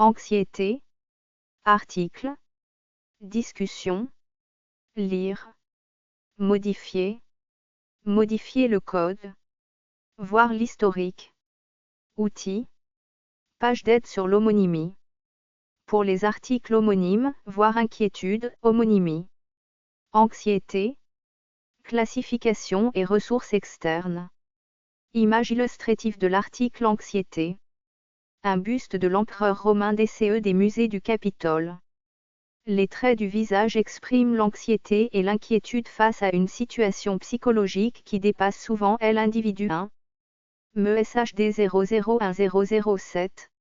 Anxiété. Article. Discussion. Lire. Modifier. Modifier le code. Voir l'historique. Outils. Page d'aide sur l'homonymie. Pour les articles homonymes, voir inquiétude, homonymie. Anxiété. Classification et ressources externes. Image illustrative de l'article Anxiété. Un buste de l'empereur romain DCE des musées du Capitole. Les traits du visage expriment l'anxiété et l'inquiétude face à une situation psychologique qui dépasse souvent l'individu. 1. MESHD 001007.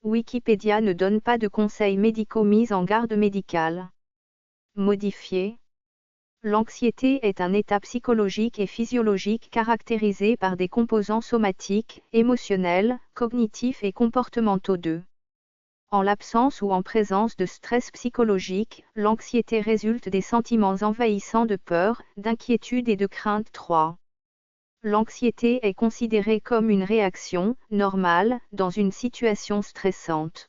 Wikipédia ne donne pas de conseils médicaux mis en garde médicale. Modifier. L'anxiété est un état psychologique et physiologique caractérisé par des composants somatiques, émotionnels, cognitifs et comportementaux. 2. En l'absence ou en présence de stress psychologique, l'anxiété résulte des sentiments envahissants de peur, d'inquiétude et de crainte. 3. L'anxiété est considérée comme une réaction normale dans une situation stressante.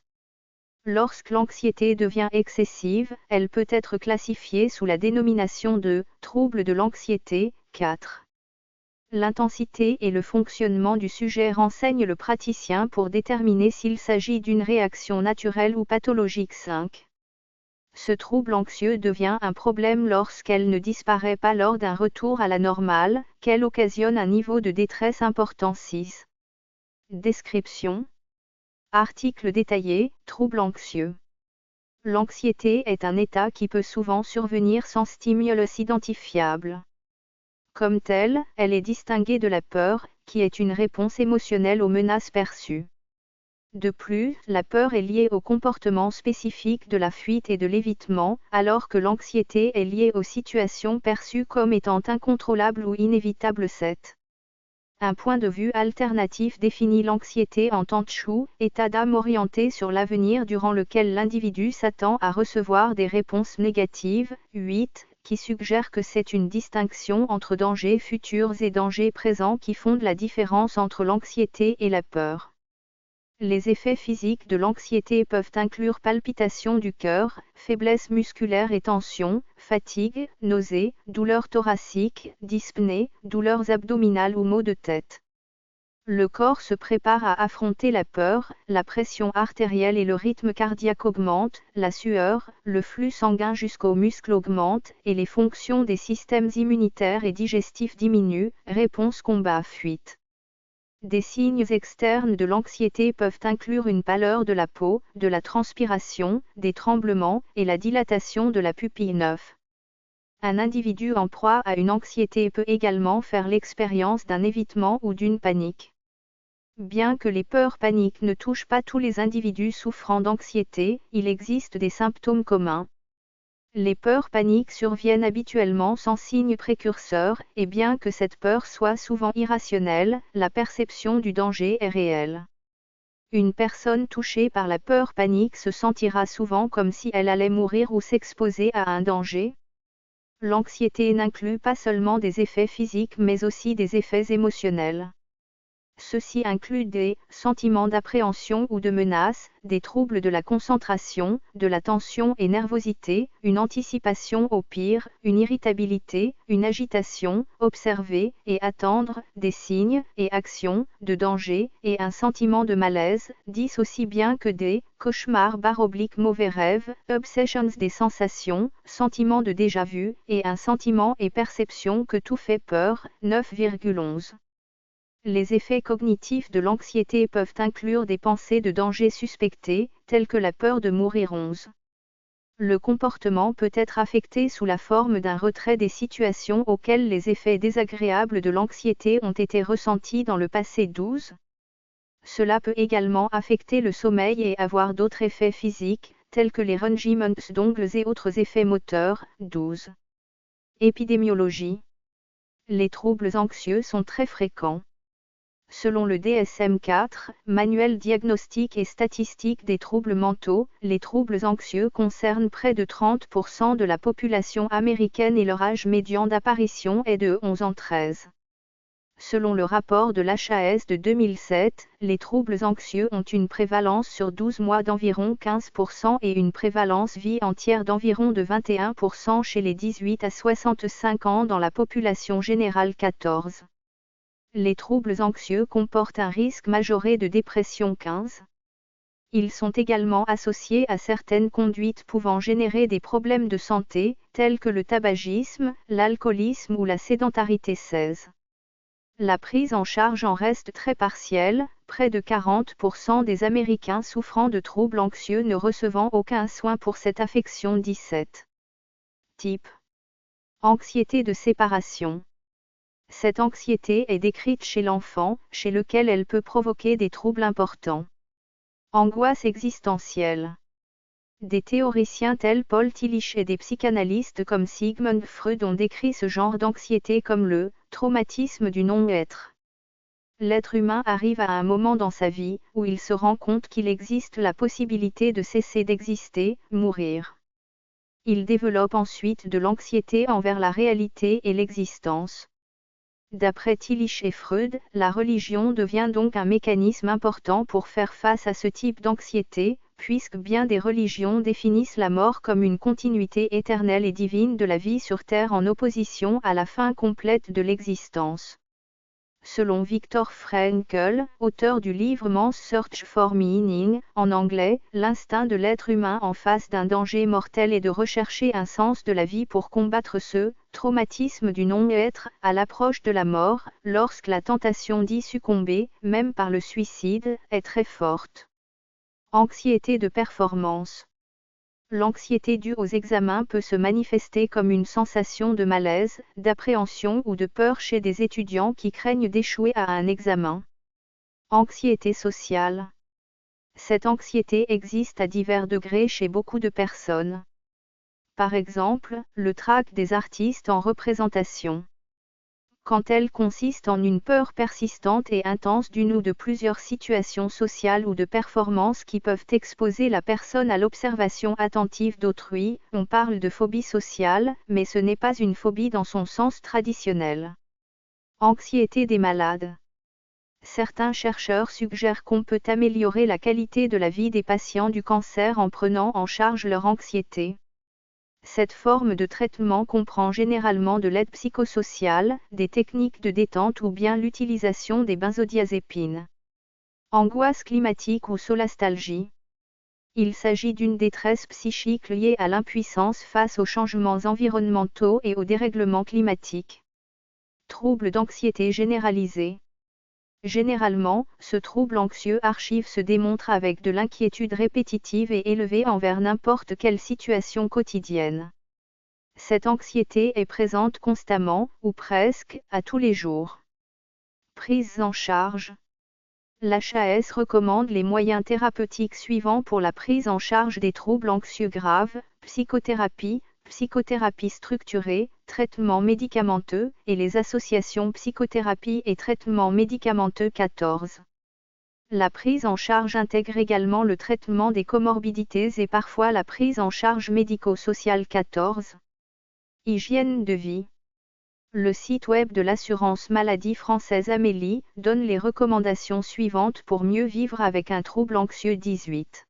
Lorsque l'anxiété devient excessive, elle peut être classifiée sous la dénomination de trouble de l'anxiété. 4. L'intensité et le fonctionnement du sujet renseignent le praticien pour déterminer s'il s'agit d'une réaction naturelle ou pathologique. 5. Ce trouble anxieux devient un problème lorsqu'elle ne disparaît pas lors d'un retour à la normale, qu'elle occasionne un niveau de détresse important. 6. Description. Article détaillé, trouble anxieux. L'anxiété est un état qui peut souvent survenir sans stimulus identifiable. Comme telle, elle est distinguée de la peur, qui est une réponse émotionnelle aux menaces perçues. De plus, la peur est liée au comportement spécifique de la fuite et de l'évitement, alors que l'anxiété est liée aux situations perçues comme étant incontrôlables ou inévitables. 7. Un point de vue alternatif définit l'anxiété en tant que état d'âme orienté sur l'avenir durant lequel l'individu s'attend à recevoir des réponses négatives. 8. Qui suggère que c'est une distinction entre dangers futurs et dangers présents qui fonde la différence entre l'anxiété et la peur. Les effets physiques de l'anxiété peuvent inclure palpitations du cœur, faiblesse musculaire et tension, fatigue, nausées, douleurs thoraciques, dyspnée, douleurs abdominales ou maux de tête. Le corps se prépare à affronter la peur, la pression artérielle et le rythme cardiaque augmentent, la sueur, le flux sanguin jusqu'aux muscles augmente et les fonctions des systèmes immunitaires et digestifs diminuent. Réponse combat-fuite. Des signes externes de l'anxiété peuvent inclure une pâleur de la peau, de la transpiration, des tremblements et la dilatation de la pupille. 9. Un individu en proie à une anxiété peut également faire l'expérience d'un évitement ou d'une panique. Bien que les peurs paniques ne touchent pas tous les individus souffrant d'anxiété, il existe des symptômes communs. Les peurs paniques surviennent habituellement sans signe précurseur, et bien que cette peur soit souvent irrationnelle, la perception du danger est réelle. Une personne touchée par la peur panique se sentira souvent comme si elle allait mourir ou s'exposer à un danger. L'anxiété n'inclut pas seulement des effets physiques mais aussi des effets émotionnels. Ceci inclut des sentiments d'appréhension ou de menace, des troubles de la concentration, de la tension et nervosité, une anticipation au pire, une irritabilité, une agitation, observer et attendre, des signes et actions de danger et un sentiment de malaise, 10 aussi bien que des cauchemars / mauvais rêves, obsessions des sensations, sentiments de déjà-vu et un sentiment et perception que tout fait peur, 9,11. Les effets cognitifs de l'anxiété peuvent inclure des pensées de danger suspectées, telles que la peur de mourir. 11. Le comportement peut être affecté sous la forme d'un retrait des situations auxquelles les effets désagréables de l'anxiété ont été ressentis dans le passé. 12. Cela peut également affecter le sommeil et avoir d'autres effets physiques, tels que les rungements d'ongles et autres effets moteurs. 12. Épidémiologie. Les troubles anxieux sont très fréquents. Selon le DSM-4, Manuel diagnostique et statistique des troubles mentaux, les troubles anxieux concernent près de 30% de la population américaine et leur âge médian d'apparition est de 11 ans. 13. Selon le rapport de l'HAS de 2007, les troubles anxieux ont une prévalence sur 12 mois d'environ 15% et une prévalence vie entière d'environ de 21% chez les 18 à 65 ans dans la population générale 14. Les troubles anxieux comportent un risque majoré de dépression 15. Ils sont également associés à certaines conduites pouvant générer des problèmes de santé, tels que le tabagisme, l'alcoolisme ou la sédentarité 16. La prise en charge en reste très partielle, près de 40% des Américains souffrant de troubles anxieux ne recevant aucun soin pour cette affection 17. Type. Anxiété de séparation. Cette anxiété est décrite chez l'enfant, chez lequel elle peut provoquer des troubles importants. Angoisse existentielle. Des théoriciens tels Paul Tillich et des psychanalystes comme Sigmund Freud ont décrit ce genre d'anxiété comme le traumatisme du non-être. L'être humain arrive à un moment dans sa vie où il se rend compte qu'il existe la possibilité de cesser d'exister, mourir. Il développe ensuite de l'anxiété envers la réalité et l'existence. D'après Tillich et Freud, la religion devient donc un mécanisme important pour faire face à ce type d'anxiété, puisque bien des religions définissent la mort comme une continuité éternelle et divine de la vie sur Terre en opposition à la fin complète de l'existence. Selon Viktor Frankl, auteur du livre Man's Search for Meaning, en anglais, l'instinct de l'être humain en face d'un danger mortel est de rechercher un sens de la vie pour combattre ce traumatisme du non-être à l'approche de la mort, lorsque la tentation d'y succomber, même par le suicide, est très forte. Anxiété de performance. L'anxiété due aux examens peut se manifester comme une sensation de malaise, d'appréhension ou de peur chez des étudiants qui craignent d'échouer à un examen. Anxiété sociale. Cette anxiété existe à divers degrés chez beaucoup de personnes. Par exemple, le trac des artistes en représentation. Quand elle consiste en une peur persistante et intense d'une ou de plusieurs situations sociales ou de performances qui peuvent exposer la personne à l'observation attentive d'autrui, on parle de phobie sociale, mais ce n'est pas une phobie dans son sens traditionnel. Anxiété des malades. Certains chercheurs suggèrent qu'on peut améliorer la qualité de la vie des patients du cancer en prenant en charge leur anxiété. Cette forme de traitement comprend généralement de l'aide psychosociale, des techniques de détente ou bien l'utilisation des benzodiazépines. Angoisse climatique ou solastalgie. Il s'agit d'une détresse psychique liée à l'impuissance face aux changements environnementaux et au dérèglement climatique. Trouble d'anxiété généralisée. Généralement, ce trouble anxieux archive se démontre avec de l'inquiétude répétitive et élevée envers n'importe quelle situation quotidienne. Cette anxiété est présente constamment, ou presque, à tous les jours. Prise en charge. L'HAS recommande les moyens thérapeutiques suivants pour la prise en charge des troubles anxieux graves: psychothérapie, psychothérapie structurée, traitement médicamenteux, et les associations psychothérapie et traitement médicamenteux 14. La prise en charge intègre également le traitement des comorbidités et parfois la prise en charge médico-sociale 14. Hygiène de vie. Le site web de l'assurance maladie française Amélie donne les recommandations suivantes pour mieux vivre avec un trouble anxieux 18.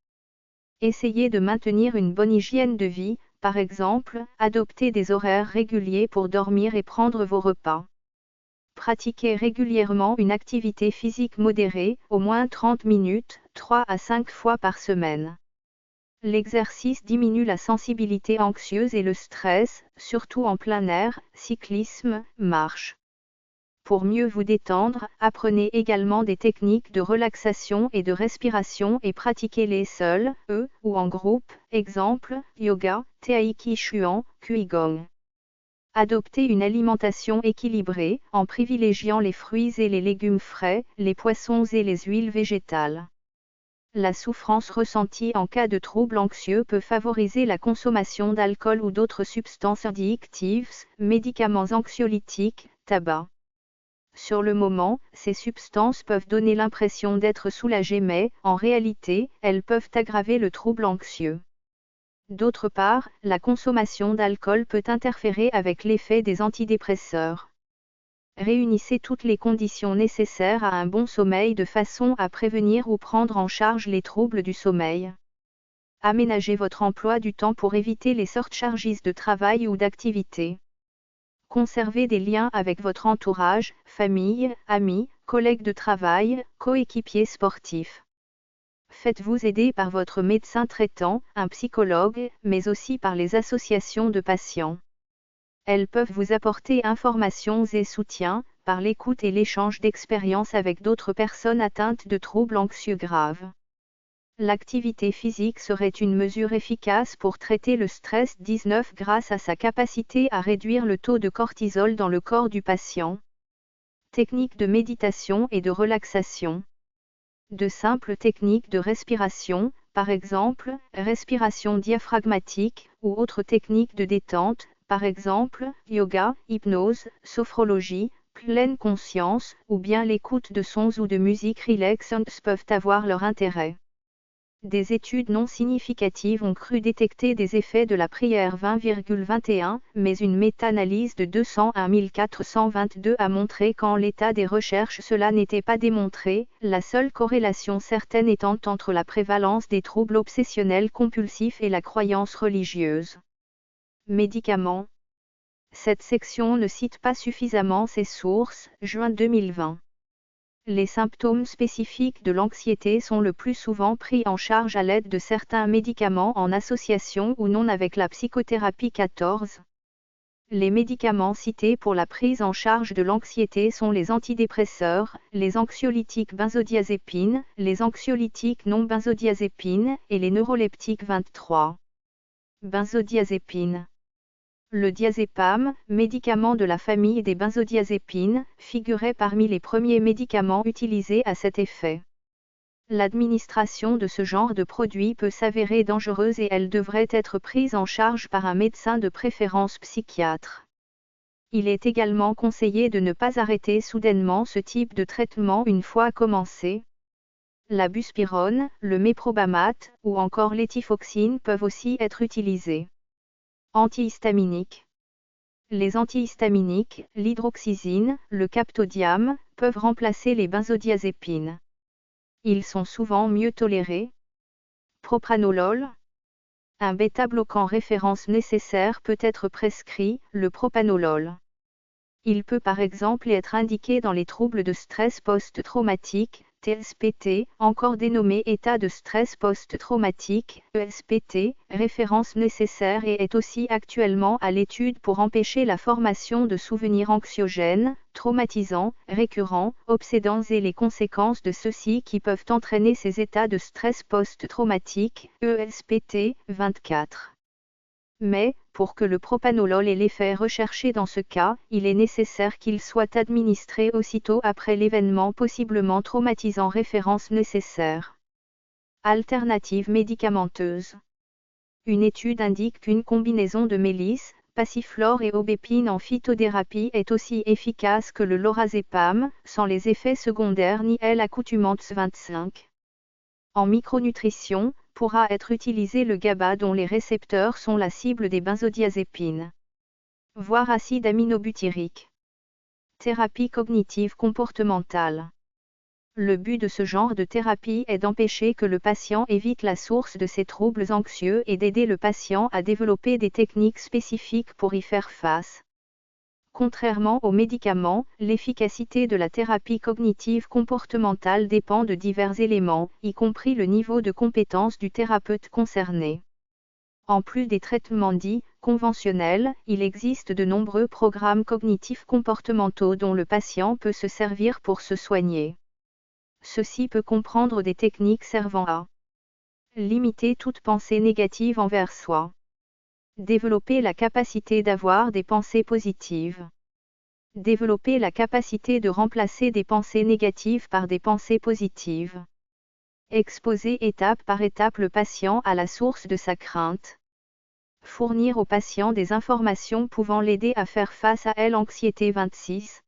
Essayez de maintenir une bonne hygiène de vie. Par exemple, adoptez des horaires réguliers pour dormir et prendre vos repas. Pratiquez régulièrement une activité physique modérée, au moins 30 minutes, 3 à 5 fois par semaine. L'exercice diminue la sensibilité anxieuse et le stress, surtout en plein air, cyclisme, marche. Pour mieux vous détendre, apprenez également des techniques de relaxation et de respiration et pratiquez-les seuls, ou en groupe, exemple, yoga, Taiki Chuan, Qigong. Adoptez une alimentation équilibrée, en privilégiant les fruits et les légumes frais, les poissons et les huiles végétales. La souffrance ressentie en cas de trouble anxieux peut favoriser la consommation d'alcool ou d'autres substances addictives, médicaments anxiolytiques, tabac. Sur le moment, ces substances peuvent donner l'impression d'être soulagées mais, en réalité, elles peuvent aggraver le trouble anxieux. D'autre part, la consommation d'alcool peut interférer avec l'effet des antidépresseurs. Réunissez toutes les conditions nécessaires à un bon sommeil de façon à prévenir ou prendre en charge les troubles du sommeil. Aménagez votre emploi du temps pour éviter les surcharges de travail ou d'activité. Conservez des liens avec votre entourage, famille, amis, collègues de travail, coéquipiers sportifs. Faites-vous aider par votre médecin traitant, un psychologue, mais aussi par les associations de patients. Elles peuvent vous apporter informations et soutien, par l'écoute et l'échange d'expériences avec d'autres personnes atteintes de troubles anxieux graves. L'activité physique serait une mesure efficace pour traiter le stress 19 grâce à sa capacité à réduire le taux de cortisol dans le corps du patient. Techniques de méditation et de relaxation. De simples techniques de respiration, par exemple, respiration diaphragmatique, ou autres techniques de détente, par exemple, yoga, hypnose, sophrologie, pleine conscience, ou bien l'écoute de sons ou de musique relaxante peuvent avoir leur intérêt. Des études non significatives ont cru détecter des effets de la prière 20,21, mais une méta-analyse de 201 422 a montré qu'en l'état des recherches cela n'était pas démontré, la seule corrélation certaine étant entre la prévalence des troubles obsessionnels compulsifs et la croyance religieuse. Médicaments. Cette section ne cite pas suffisamment ses sources, juin 2020. Les symptômes spécifiques de l'anxiété sont le plus souvent pris en charge à l'aide de certains médicaments en association ou non avec la psychothérapie 14. Les médicaments cités pour la prise en charge de l'anxiété sont les antidépresseurs, les anxiolytiques benzodiazépines, les anxiolytiques non benzodiazépines et les neuroleptiques 23. Benzodiazépines. Le diazépam, médicament de la famille des benzodiazépines, figurait parmi les premiers médicaments utilisés à cet effet. L'administration de ce genre de produit peut s'avérer dangereuse et elle devrait être prise en charge par un médecin de préférence psychiatre. Il est également conseillé de ne pas arrêter soudainement ce type de traitement une fois commencé. La buspirone, le méprobamate, ou encore l'étifoxine peuvent aussi être utilisés. Antihistaminiques. Les antihistaminiques, l'hydroxyzine, le captodiam, peuvent remplacer les benzodiazépines. Ils sont souvent mieux tolérés. Propranolol. Un bêta-bloquant référence nécessaire peut être prescrit, le propranolol. Il peut par exemple être indiqué dans les troubles de stress post-traumatique, TSPT, encore dénommé état de stress post-traumatique, ESPT, référence nécessaire et est aussi actuellement à l'étude pour empêcher la formation de souvenirs anxiogènes, traumatisants, récurrents, obsédants et les conséquences de ceux-ci qui peuvent entraîner ces états de stress post-traumatique, ESPT, 24. Mais, pour que le propranolol ait l'effet recherché dans ce cas, il est nécessaire qu'il soit administré aussitôt après l'événement possiblement traumatisant référence nécessaire. Alternative médicamenteuse. Une étude indique qu'une combinaison de mélisse, passiflore et aubépine en phytothérapie est aussi efficace que le lorazépam, sans les effets secondaires ni l'accoutumance 25. En micronutrition, pourra être utilisé le GABA dont les récepteurs sont la cible des benzodiazépines. Voire acide aminobutyrique. Thérapie cognitive comportementale. Le but de ce genre de thérapie est d'empêcher que le patient évite la source de ses troubles anxieux et d'aider le patient à développer des techniques spécifiques pour y faire face. Contrairement aux médicaments, l'efficacité de la thérapie cognitive comportementale dépend de divers éléments, y compris le niveau de compétence du thérapeute concerné. En plus des traitements dits conventionnels, il existe de nombreux programmes cognitifs comportementaux dont le patient peut se servir pour se soigner. Ceci peut comprendre des techniques servant à limiter toute pensée négative envers soi. Développer la capacité d'avoir des pensées positives. Développer la capacité de remplacer des pensées négatives par des pensées positives. Exposer étape par étape le patient à la source de sa crainte. Fournir au patient des informations pouvant l'aider à faire face à l'anxiété 26.